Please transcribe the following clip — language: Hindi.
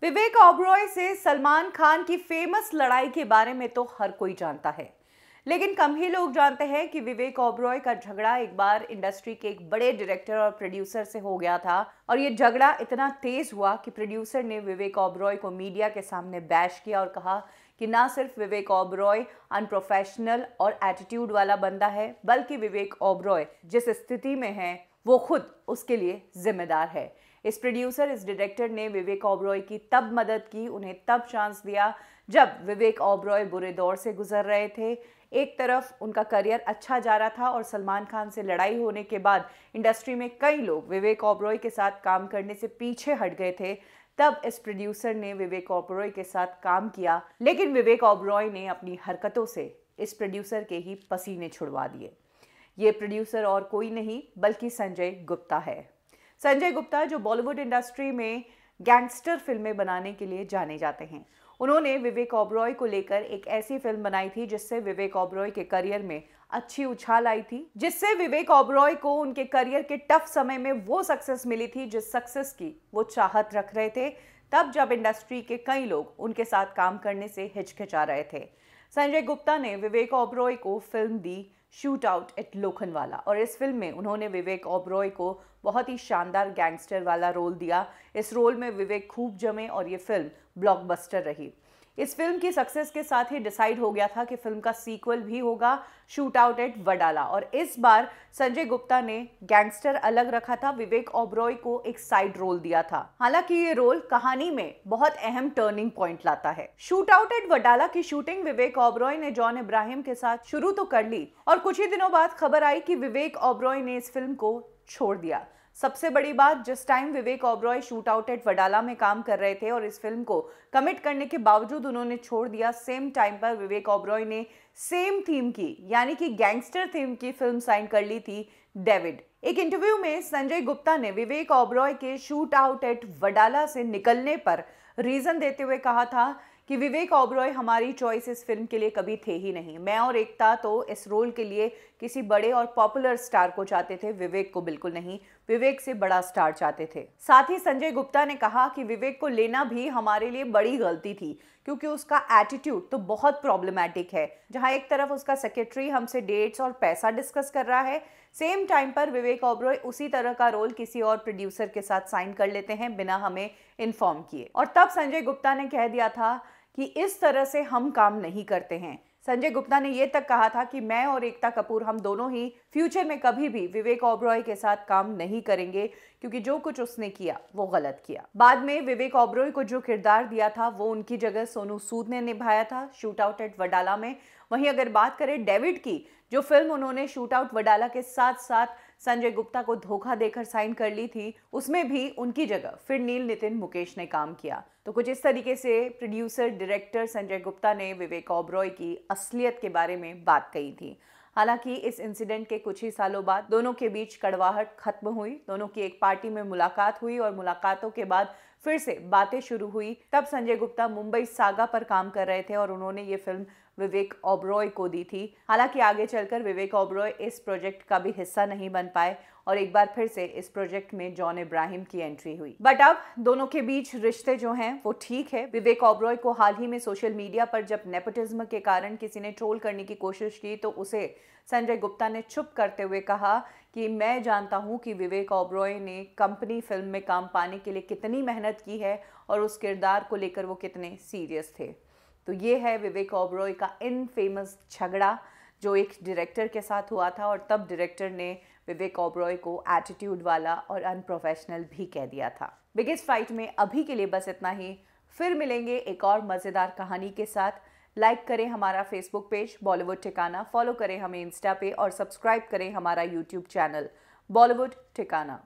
विवेक ओबरॉय से सलमान खान की फेमस लड़ाई के बारे में तो हर कोई जानता है, लेकिन कम ही लोग जानते हैं कि विवेक ओबरॉय का झगड़ा एक बार इंडस्ट्री के एक बड़े डायरेक्टर और प्रोड्यूसर से हो गया था। और ये झगड़ा इतना तेज हुआ कि प्रोड्यूसर ने विवेक ओबरॉय को मीडिया के सामने बैश किया और कहा कि ना सिर्फ विवेक ओबरॉय अनप्रोफेशनल और एटीट्यूड वाला बंदा है, बल्कि विवेक ओबरॉय जिस स्थिति में है वो खुद उसके लिए जिम्मेदार है। इस प्रोड्यूसर, इस डायरेक्टर ने विवेक ओबरॉय की तब मदद की, उन्हें तब चांस दिया जब विवेक ओबरॉय बुरे दौर से गुजर रहे थे। एक तरफ उनका करियर अच्छा जा रहा था और सलमान खान से लड़ाई होने के बाद इंडस्ट्री में कई लोग विवेक ओबरॉय के साथ काम करने से पीछे हट गए थे। तब इस प्रोड्यूसर ने विवेक ओबरॉय के साथ काम किया, लेकिन विवेक ओबरॉय ने अपनी हरकतों से इस प्रोड्यूसर के ही पसीने छुड़वा दिए। ये प्रोड्यूसर और कोई नहीं बल्कि संजय गुप्ता है। संजय गुप्ता जो बॉलीवुड इंडस्ट्री में गैंगस्टर फिल्में बनाने के लिए जाने जाते हैं, उन्होंने विवेक ओबरॉय को लेकर एक ऐसी फिल्म बनाई थी जिससे विवेक ओबरॉय के करियर में अच्छी उछाल आई थी, जिससे विवेक ओबरॉय को उनके करियर के टफ समय में वो सक्सेस मिली थी जिस सक्सेस की वो चाहत रख रहे थे, तब जब इंडस्ट्री के कई लोग उनके साथ काम करने से हिचकिचा रहे थे। संजय गुप्ता ने विवेक ओबरॉय को film the shoot out at Lokhandwala, और इस फिल्म में उन्होंने विवेक ओबरॉय को बहुत ही शानदार गैंगस्टर वाला रोल दिया। इस रोल में विवेक खूब जमे और ये फिल्म ब्लॉकबस्टर रही। इस फिल्म की सक्सेस के साथ ही डिसाइड हो गया था कि फिल्म का सीक्वल भी होगा, शूट आउट एट वडाला, और इस बार संजय गुप्ता ने गैंगस्टर अलग रखा था, विवेक ओबरॉय को एक साइड रोल दिया था। हालांकि ये रोल कहानी में बहुत अहम टर्निंग पॉइंट लाता है। शूट आउट एट वडाला की शूटिंग विवेक ओबरॉय ने जॉन इब्राहिम के साथ शुरू तो कर ली, और कुछ ही दिनों बाद खबर आई कि विवेक ओबरॉय ने इस फिल्म को छोड़ दिया। सबसे बड़ी बात, जिस time Vivek Oberoi shoot out at Wadala में काम कर रहे थे और इस फिल्म को कमिट करने के बावजूद उन्होंने छोड़ दिया, सेम टाइम पर विवेक ओबरॉय ने सेम थीम की, यानी कि गैंगस्टर थीम की फिल्म साइन कर ली थी, डेविड। एक इंटरव्यू में संजय गुप्ता ने विवेक ओबरॉय के शूट आउट एट वडाला से निकलने पर रीजन देते हुए कहा था कि विवेक ओबरॉय हमारी चॉइस इस फिल्म के लिए कभी थे ही नहीं। मैं और एकता तो इस रोल के लिए किसी बड़े और पॉपुलर स्टार को चाहते थे, विवेक को बिल्कुल नहीं। विवेक से बड़ा स्टार चाहते थे। साथ ही संजय गुप्ता ने कहा कि विवेक को लेना भी हमारे लिए बड़ी गलती थी, क्योंकि उसका एटीट्यूड तो बहुत प्रॉब्लमैटिक है। जहां एक तरफ उसका सेक्रेटरी हमसे डेट्स और पैसा डिस्कस कर रहा है, सेम टाइम पर विवेक ओबरॉय उसी तरह का रोल किसी और प्रोड्यूसर के साथ साइन कर लेते हैं बिना हमें इन्फॉर्म किए। और तब संजय गुप्ता ने कह दिया था कि इस तरह से हम काम नहीं करते हैं। संजय गुप्ता ने यह तक कहा था कि मैं और एकता कपूर हम दोनों ही फ्यूचर में कभी भी विवेक ओबरॉय के साथ काम नहीं करेंगे, क्योंकि जो कुछ उसने किया वो गलत किया। बाद में विवेक ओबरॉय को जो किरदार दिया था वो उनकी जगह सोनू सूद ने निभाया था शूट आउट एट वडाला में। वहीं अगर बात करें डेविड की, जो फिल्म उन्होंने शूट आउट वडाला के साथ साथ संजय गुप्ता को धोखा देकर साइन कर ली थी, उसमें भी उनकी जगह फिर नील नितिन मुकेश ने काम किया। तो कुछ इस तरीके से प्रोड्यूसर डायरेक्टर संजय गुप्ता ने विवेक ओबरॉय की असलियत के बारे में बात कही थी। हालांकि इस इंसिडेंट के कुछ ही सालों बाद दोनों के बीच कड़वाहट खत्म हुई। दोनों की एक पार्टी में मुलाकात हुई और मुलाकातों के बाद फिर से बातें शुरू हुई। तब संजय गुप्ता मुंबई सागा पर काम कर रहे थे और उन्होंने ये फिल्म विवेक ओबरॉय को दी थी। हालांकि आगे चलकर विवेक ओबरॉय इस प्रोजेक्ट का भी हिस्सा नहीं बन पाए और एक बार फिर से इस प्रोजेक्ट में जॉन इब्राहिम की एंट्री हुई। बट अब दोनों के बीच रिश्ते जो हैं वो ठीक है। विवेक ओबरॉय को हाल ही में सोशल मीडिया पर जब नेपोटिज्म के कारण किसी ने ट्रोल करने की कोशिश की तो उसे संजय गुप्ता ने चुप करते हुए कहा कि मैं जानता हूं कि विवेक ओबरॉय ने कंपनी फिल्म में काम पाने के लिए कितनी मेहनत की है और उस किरदार को लेकर वो कितने सीरियस थे। तो ये है विवेक ओबरॉय का इनफेमस झगड़ा जो एक डायरेक्टर के साथ हुआ था, और तब डायरेक्टर ने विवेक ओबरॉय को एटीट्यूड वाला और अनप्रोफेशनल भी कह दिया था। बिगेस्ट फाइट में अभी के लिए बस इतना ही। फिर मिलेंगे एक और मज़ेदार कहानी के साथ। लाइक करें हमारा फेसबुक पेज बॉलीवुड ठिकाना, फॉलो करें हमें इंस्टा पे और सब्सक्राइब करें हमारा यूट्यूब चैनल बॉलीवुड ठिकाना।